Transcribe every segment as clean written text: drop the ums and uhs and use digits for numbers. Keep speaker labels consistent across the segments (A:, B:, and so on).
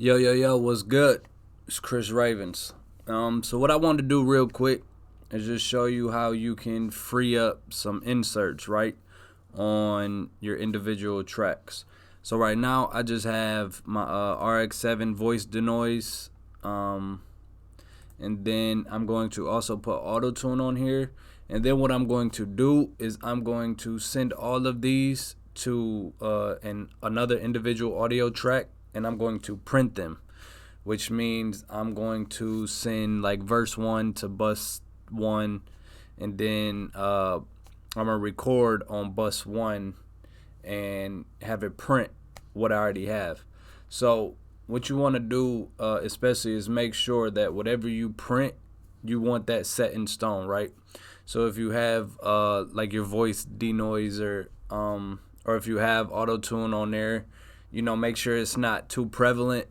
A: Yo, yo, yo, what's good? It's Chris Ravens. So what I wanted to do real quick is just show you how you can free up some inserts, right, on your individual tracks. So right now I just have my RX-7 voice denoise, and then I'm going to also put auto tune on here. And then what I'm going to do is I'm going to send all of these to another individual audio track, and I'm going to print them, which means I'm going to send like verse one to bus one, and then I'm gonna record on bus one and have it print what I already have. So what you want to do, especially, is make sure that whatever you print, you want that set in stone, right? So if you have like your voice denoiser, or if you have auto tune on there, make sure it's not too prevalent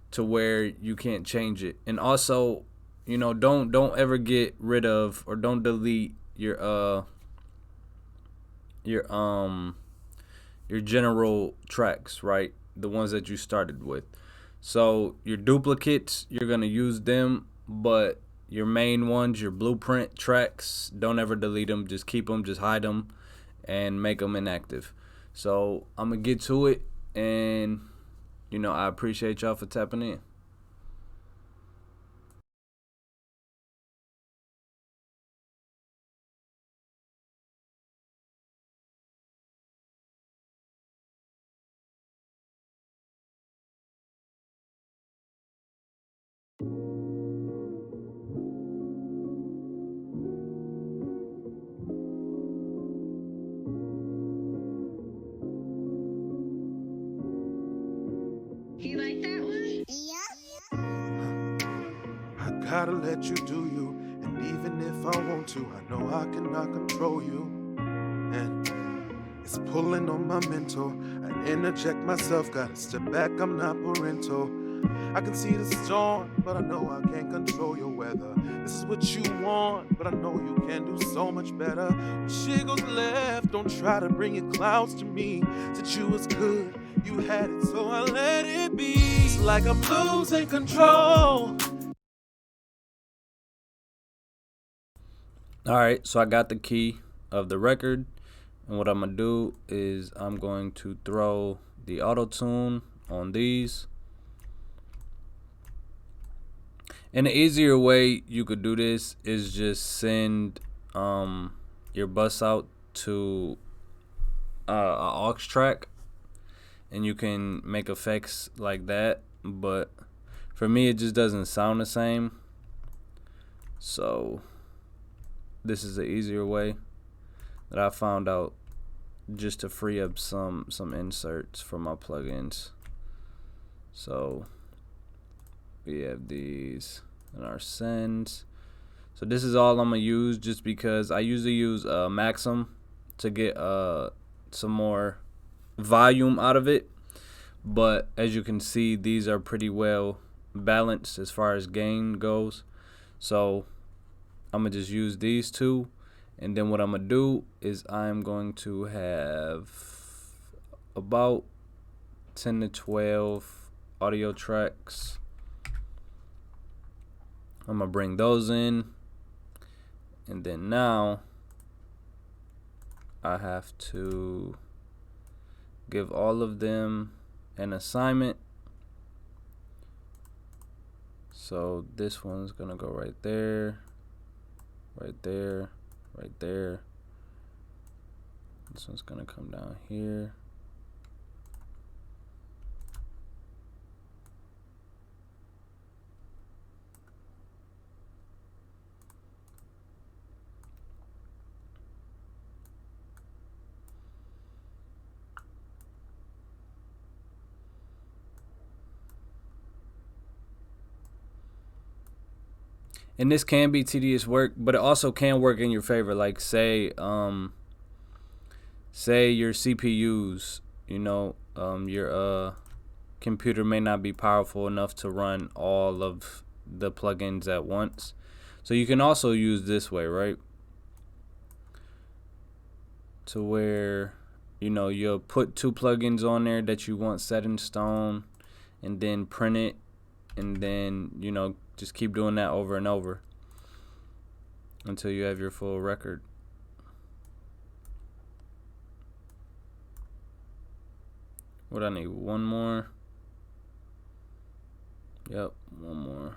A: to where you can't change it. And also, don't ever get rid of or don't delete your your general tracks, right? The ones that you started with. So your duplicates, you're gonna use them, but your main ones, your blueprint tracks, don't ever delete them. Just keep them, just hide them, and make them inactive. So I'm gonna get to it, and I appreciate y'all for tapping in.
B: You like that one?
C: I gotta let you do you, and even if I want to, I know I cannot control you. And it's pulling on my mental. I interject myself, gotta step back, I'm not parental. I can see the storm, but I know I can't control your weather. This is what you want, but I know you can do so much better. When shit goes left, don't try to bring your clouds to me. Said you was good, you had it, so I let it be. It's like I'm losing control.
A: All right, so I got the key of the record, and what I'm gonna do is I'm going to throw the auto tune on these. And the easier way you could do this is just send your bus out to a aux track, and you can make effects like that. But for me, it just doesn't sound the same. So this is the easier way that I found out, just to free up some inserts for my plugins. So we have these in our sends. So this is all I'm gonna use, just because I usually use Maxim to get some more volume out of it. But as you can see, these are pretty well balanced as far as gain goes. So I'm gonna just use these two, and then what I'm gonna do is I'm going to have about 10 to 12 audio tracks. I'm gonna bring those in, and then now I have to give all of them an assignment. So this one's gonna go right there, right there, right there. This one's gonna come down here. And this can be tedious work, but it also can work in your favor. Like say your CPUs, your computer may not be powerful enough to run all of the plugins at once. So you can also use this way, right? To where you'll put two plugins on there that you want set in stone, and then print it, and then, you know, just keep doing that over and over until you have your full record. What I need? One more. Yep, one more.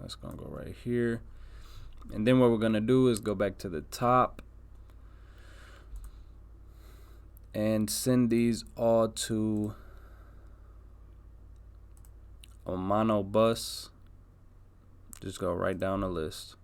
A: That's gonna go right here. And then what we're gonna do is go back to the top and send these all to a mono bus. Just go right down the list.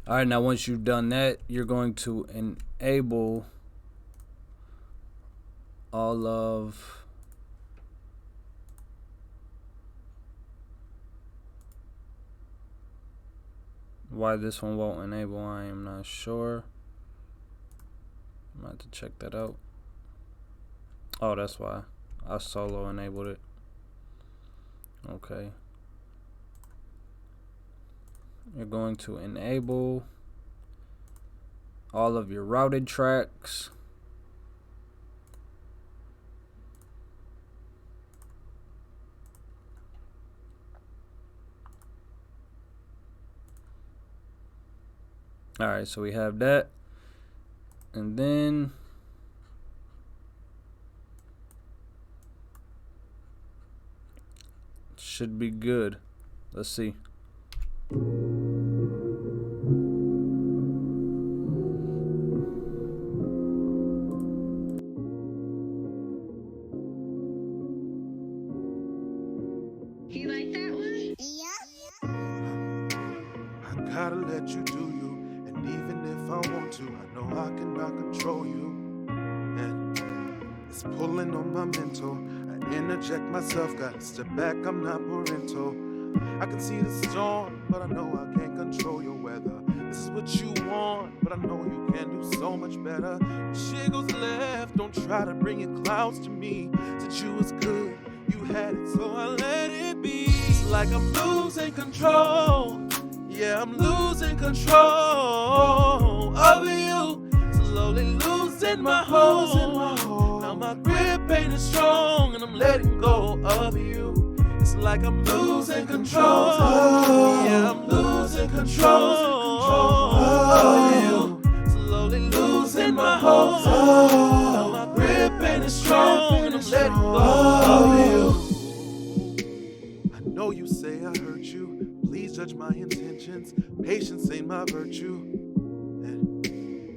A: All right, now once you've done that, you're going to enable all of why this one won't enable, I am not sure. I'm going to have to check that out. Oh, that's why I solo enabled it. Okay. You're going to enable all of your routed tracks. All right, so we have that. And then should be good. Let's see.
B: You like that one?
C: I gotta let you do you, and even if I want to, I know I cannot control you. And it's pulling on my mental. I interject myself, gotta step back, I'm not parental. I can see the storm, but I know I can't control your weather. This is what you want, but I know you can do so much better. When shit goes left, don't try to bring your clouds to me. Since you was good, you had it, so I let it be. It's like I'm losing control. Yeah, I'm losing control of you. Slowly losing my hold. Now my grip ain't as strong, and I'm letting go of you. It's like I'm losing control. Yeah, I'm losing control of you. Now my grip ain't as strong, and I'm letting go of you. I know you say I hurt you. Please judge my intentions. Patience ain't my virtue.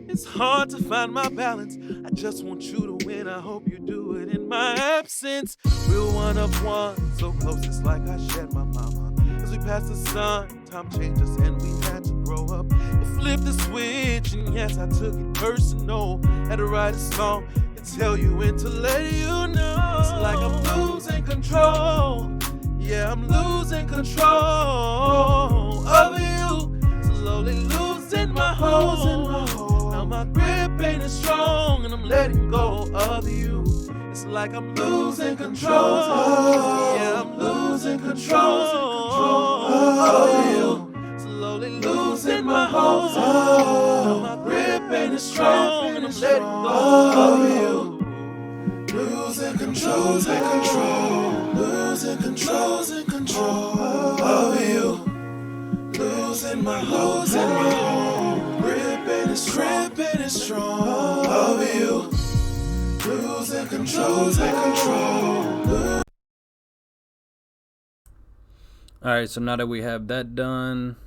C: It's hard to find my balance. I just want you to win. I hope you do it in my absence. We're one of one, so close it's like I shed my mama. As we pass the sun, time changes and we had to grow up. You flipped the switch and yes, I took it personal. Had to write a song and tell you and to let you know. It's like I'm losing control. Yeah, I'm losing control of you. Slowly losing my hold. Now my grip ain't as strong and I'm letting go of you. It's like I'm losing control. Yeah, I'm losing control of you. Slowly losing my hold. Now my grip ain't as strong and I'm letting go of you. Losing control, losing control of you. Losing my hold. Gripping is strong of you. Losing control.
A: Alright, so now that we have that done,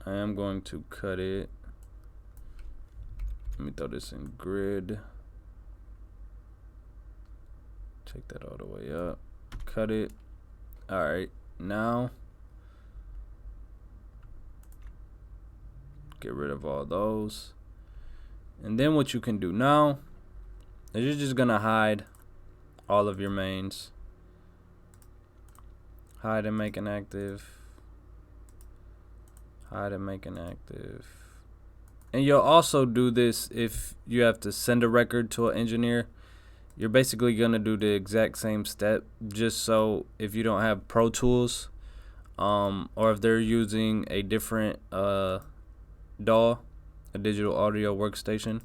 A: I am going to cut it. Let me throw this in grid. Take that all the way up. Cut it. Alright, now get rid of all those. And then what you can do now is you're just gonna hide all of your mains. Hide and make inactive. Hide and make inactive. And you'll also do this if you have to send a record to an engineer. You're basically gonna do the exact same step, just so if you don't have Pro Tools, or if they're using a different DAW, a digital audio workstation,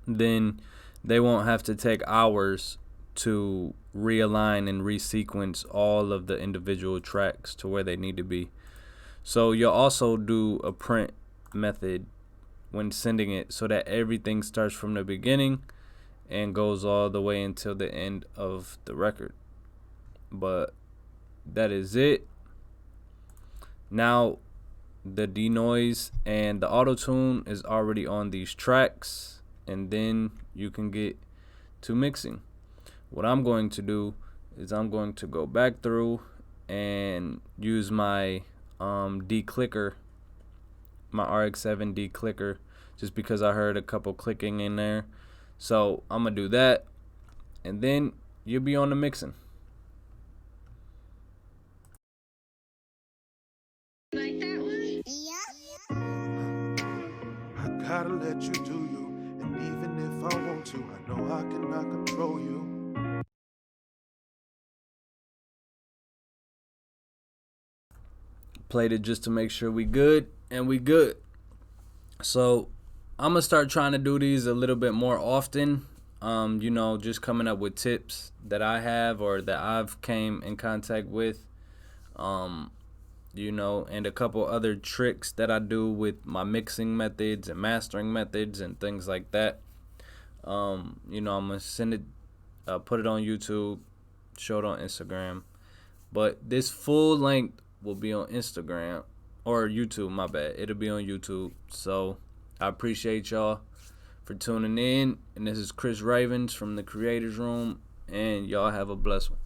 A: then they won't have to take hours to realign and resequence all of the individual tracks to where they need to be. So you'll also do a print method when sending it so that everything starts from the beginning and goes all the way until the end of the record. But that is it. Now the denoise and the auto tune is already on these tracks, and then you can get to mixing. What I'm going to do is I'm going to go back through and use my declicker, my RX-7 declicker, just because I heard a couple clicking in there. So I'm gonna do that, and then you'll be on the mixing.
B: Like that one?
C: I gotta let you do you, and even if I want to, I know I cannot control you.
A: Played it just to make sure we good, and we good. So I'm gonna start trying to do these a little bit more often. Just coming up with tips that I have or that I've came in contact with. And a couple other tricks that I do with my mixing methods and mastering methods and things like that. I'm gonna send it, put it on YouTube, show it on Instagram. But this full length will be on Instagram or YouTube, my bad. It'll be on YouTube. So I appreciate y'all for tuning in. And this is Chris Ravens from the Creators Room. And y'all have a blessed one.